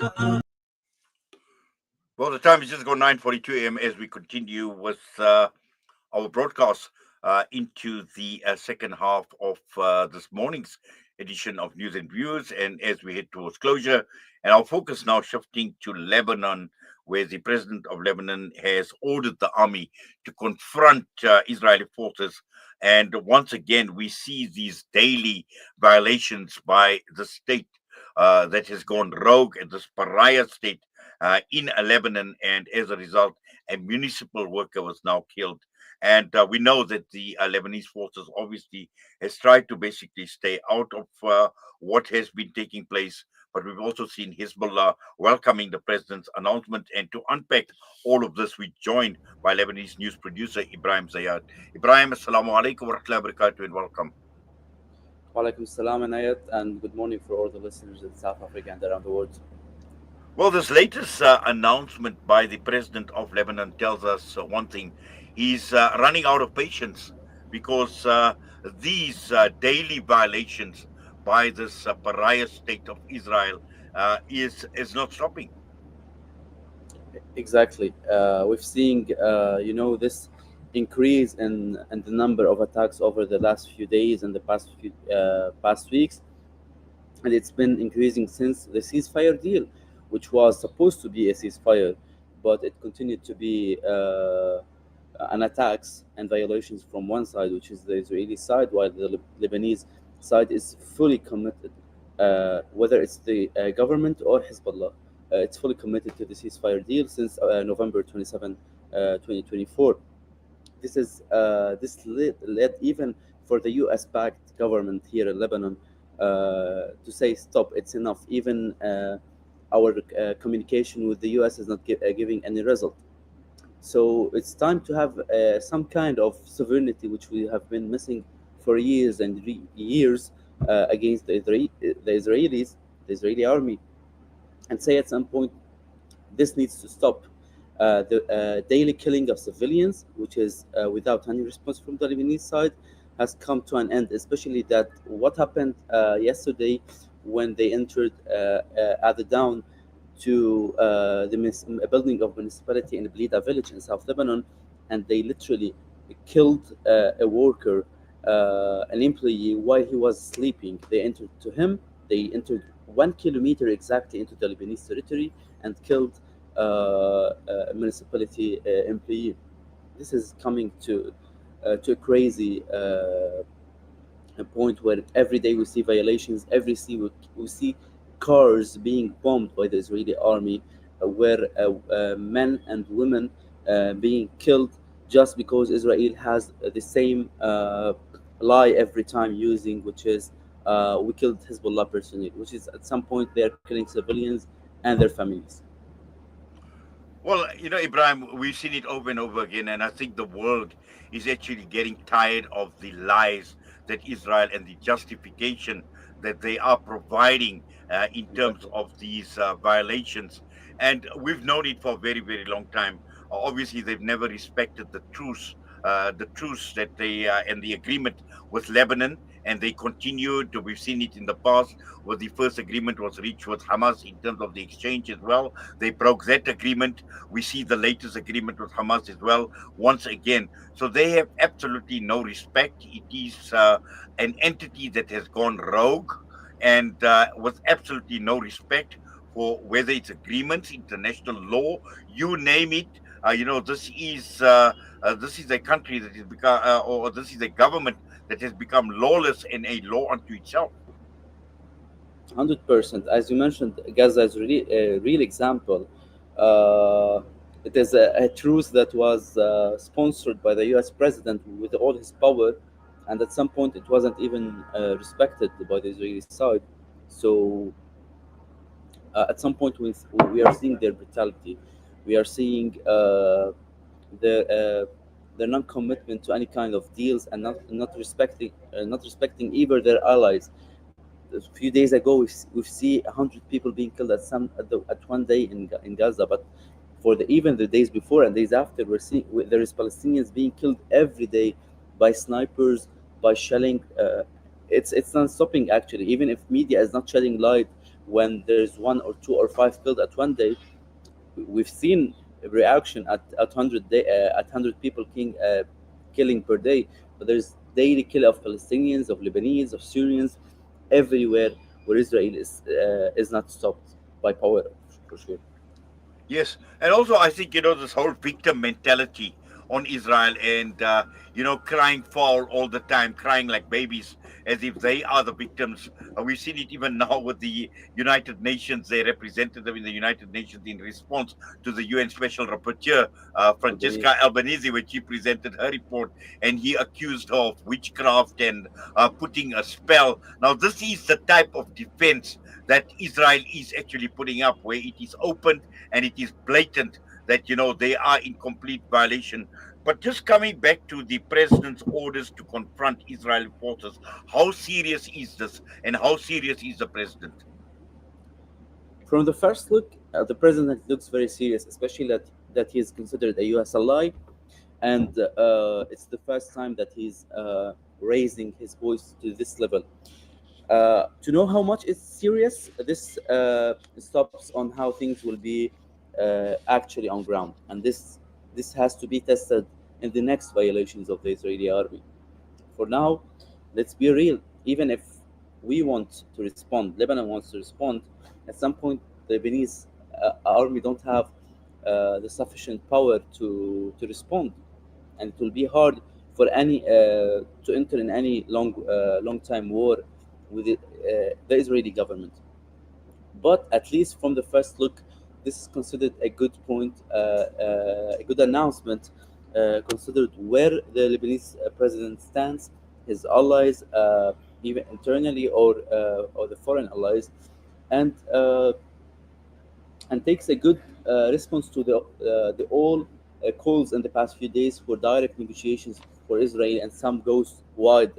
Well, the time is just gone 9:42 a.m. as we continue with our broadcast into the second half of this morning's edition of News and Views, and as we head towards closure, and our focus now shifting to Lebanon, where the president of Lebanon has ordered the army to confront Israeli forces. And once again, we see these daily violations by the state that has gone rogue, and this pariah state in Lebanon, and as a result, a municipal worker was now killed. And we know that the Lebanese forces obviously has tried to basically stay out of what has been taking place. But we've also seen Hezbollah welcoming the president's announcement. And to unpack all of this, we joined by Lebanese news producer Ibrahim Zayat. Ibrahim, assalamu alaikum wa rahmatullahi wa barakatuh, and welcome. Walaikum salam Anayat, and good morning for all the listeners in South Africa and around the world. Well, this latest announcement by the president of Lebanon tells us one thing. He's running out of patience because these daily violations by this pariah state of Israel is not stopping. Exactly. We've seen, this increase in the number of attacks over the last few days and the past weeks, and it's been increasing since the ceasefire deal, which was supposed to be a ceasefire, but it continued to be an attacks and violations from one side, which is the Israeli side, while the Lebanese side is fully committed, whether it's the government or Hezbollah. It's fully committed to the ceasefire deal since November 27, 2024. This led even for the U.S.-backed government here in Lebanon to say stop, it's enough. Even our communication with the U.S. is not giving any result. So it's time to have some kind of sovereignty, which we have been missing for years and years against the Israelis, the Israeli army, and say at some point this needs to stop. The daily killing of civilians, which is without any response from the Lebanese side, has come to an end. Especially that what happened yesterday when they entered at the down to a building of municipality in Blida village in South Lebanon, and they literally killed a worker, an employee, while he was sleeping. They entered to him. They entered 1 kilometer exactly into the Lebanese territory and killed a municipality employee. This is coming to a crazy a point where every day we see violations. We see cars being bombed by the Israeli army, where men and women being killed just because Israel has the same lie every time using, which is we killed Hezbollah personnel, which is at some point they are killing civilians and their families. Well, Ibrahim, we've seen it over and over again, and I think the world is actually getting tired of the lies that Israel and the justification that they are providing in terms Exactly. of these violations. And we've known it for a very, very long time. Obviously, they've never respected the truce that they and the agreement with Lebanon, and they continued. We've seen it in the past, where the first agreement was reached with Hamas in terms of the exchange as well. They broke that agreement. We see the latest agreement with Hamas as well, once again. So they have absolutely no respect. It is an entity that has gone rogue and with absolutely no respect for whether it's agreements, international law, you name it. This is a country that has become, or this is a government that has become lawless and a law unto itself. 100%. As you mentioned, Gaza is really a real example. Uh, it is a truce that was sponsored by the U.S. president with all his power, and at some point it wasn't even respected by the Israeli side. So at some point we are seeing their brutality. We are seeing their their non-commitment to any kind of deals, and not respecting even their allies. A few days ago, we've seen 100 people being killed at one day in Gaza, but for even the days before and days after, there is Palestinians being killed every day by snipers, by shelling. It's not stopping actually. Even if media is not shedding light when there's one or two or five killed at one day. We've seen a reaction at 100 people killing per day, but there's daily kill of Palestinians, of Lebanese, of Syrians, everywhere where Israel is not stopped by power, for sure. Yes, and also I think this whole victim mentality on Israel, and crying foul all the time, crying like babies as if they are the victims. We've seen it even now with the United Nations, their representative in the United Nations in response to the UN Special Rapporteur, Francesca Albanese. Albanese, when she presented her report, and he accused her of witchcraft and putting a spell. Now, this is the type of defense that Israel is actually putting up, where it is open and it is blatant that they are in complete violation. But just coming back to the president's orders to confront Israeli forces, how serious is this, and how serious is the president? From the first look, the president looks very serious, especially that he is considered a U.S. ally, and it's the first time that he's raising his voice to this level. To know how much it's serious, this stops on how things will be actually on ground, and this has to be tested in the next violations of the Israeli army. For now, let's be real. Even if we want to respond, Lebanon wants to respond. At some point, the Lebanese army don't have the sufficient power to respond, and it will be hard for any to enter in any long time war with the Israeli government. But at least from the first look, this is considered a good point, a good announcement, considered where the Lebanese president stands, his allies, even internally or the foreign allies, and uh, and takes a good response to the all calls in the past few days for direct negotiations for Israel, and some goes wide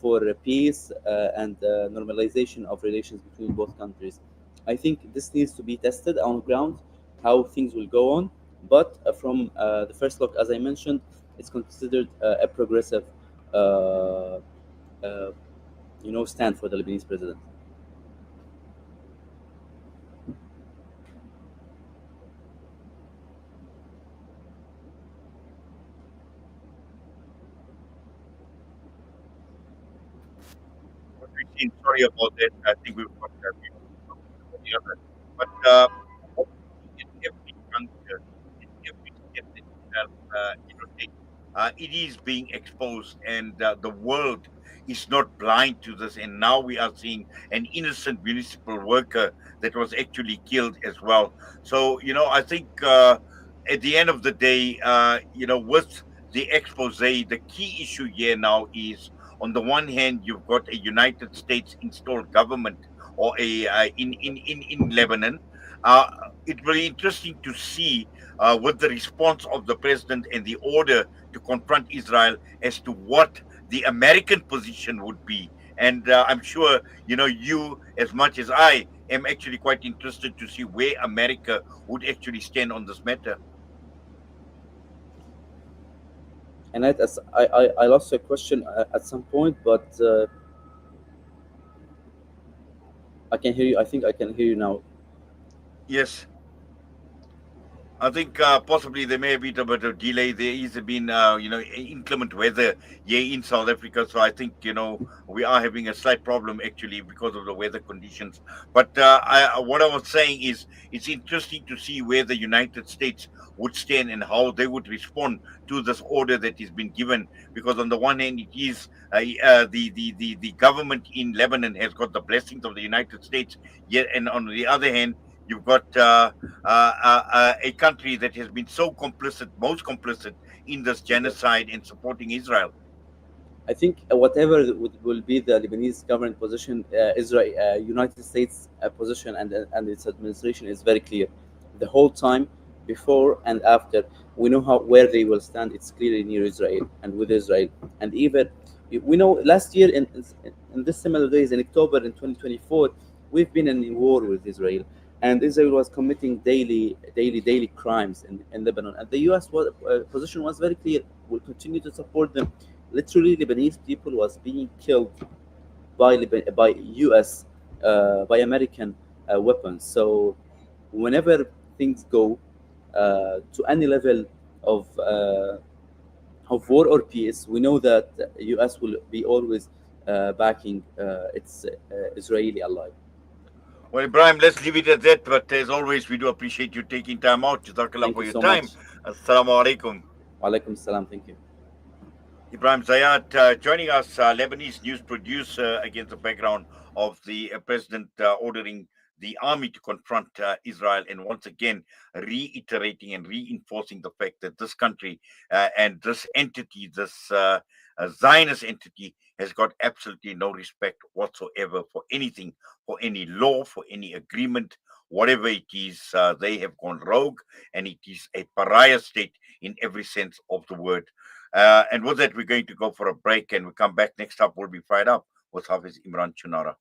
for peace and normalization of relations between both countries. I think this needs to be tested on ground, how things will go on. But from the first look, as I mentioned, it's considered a progressive, uh, uh, stand for the Lebanese president. What we've seen, sorry about that. I think we've got the other. But what we see at every juncture, in every step that Israel takes, it is being exposed, and the world is not blind to this. And now we are seeing an innocent municipal worker that was actually killed as well. So I think at the end of the day, with the expose, the key issue here now is, on the one hand, you've got a United States installed government, or a in Lebanon. Uh, it will be interesting to see with the response of the president and the order to confront Israel as to what the American position would be. And I'm sure you, as much as I, am actually quite interested to see where America would actually stand on this matter. And I lost your question at some point, but I can hear you. I think I can hear you now. Yes. I think possibly there may be a bit of delay. There has been, inclement weather here in South Africa, so I think we are having a slight problem actually because of the weather conditions. But what I was saying is, it's interesting to see where the United States would stand and how they would respond to this order that has been given. Because on the one hand, it is the government in Lebanon has got the blessings of the United States, yet, and on the other hand, you've got a country that has been so complicit, most complicit in this Exactly. genocide and supporting Israel. I think whatever will be the Lebanese government position, Israel, United States position, and its administration is very clear. The whole time, before and after, we know how where they will stand. It's clearly near Israel and with Israel, and even we know last year in this similar days in October in 2024, we've been in a war with Israel, and Israel was committing daily crimes in Lebanon, and the U.S. Position was very clear. We'll continue to support them. Literally, Lebanese people was being killed by U.S. by American weapons. So whenever things go to any level of war or peace, we know that U.S. will be always backing its Israeli ally. Well, Ibrahim, let's leave it at that. But as always, we do appreciate you taking time out. Jazakallah Thank you for your so time. much. Assalamu alaikum. Walaikum salam. Thank you. Ibrahim Zayat joining us, Lebanese news producer, against the background of the president ordering the army to confront Israel, and once again reiterating and reinforcing the fact that this country and this entity, this Zionist entity, has got absolutely no respect whatsoever for anything, for any law, for any agreement, whatever it is. They have gone rogue, and it is a pariah state in every sense of the word. And with that, we're going to go for a break, and we come back. Next up, we'll be fired up with Hafiz Imran Chunara.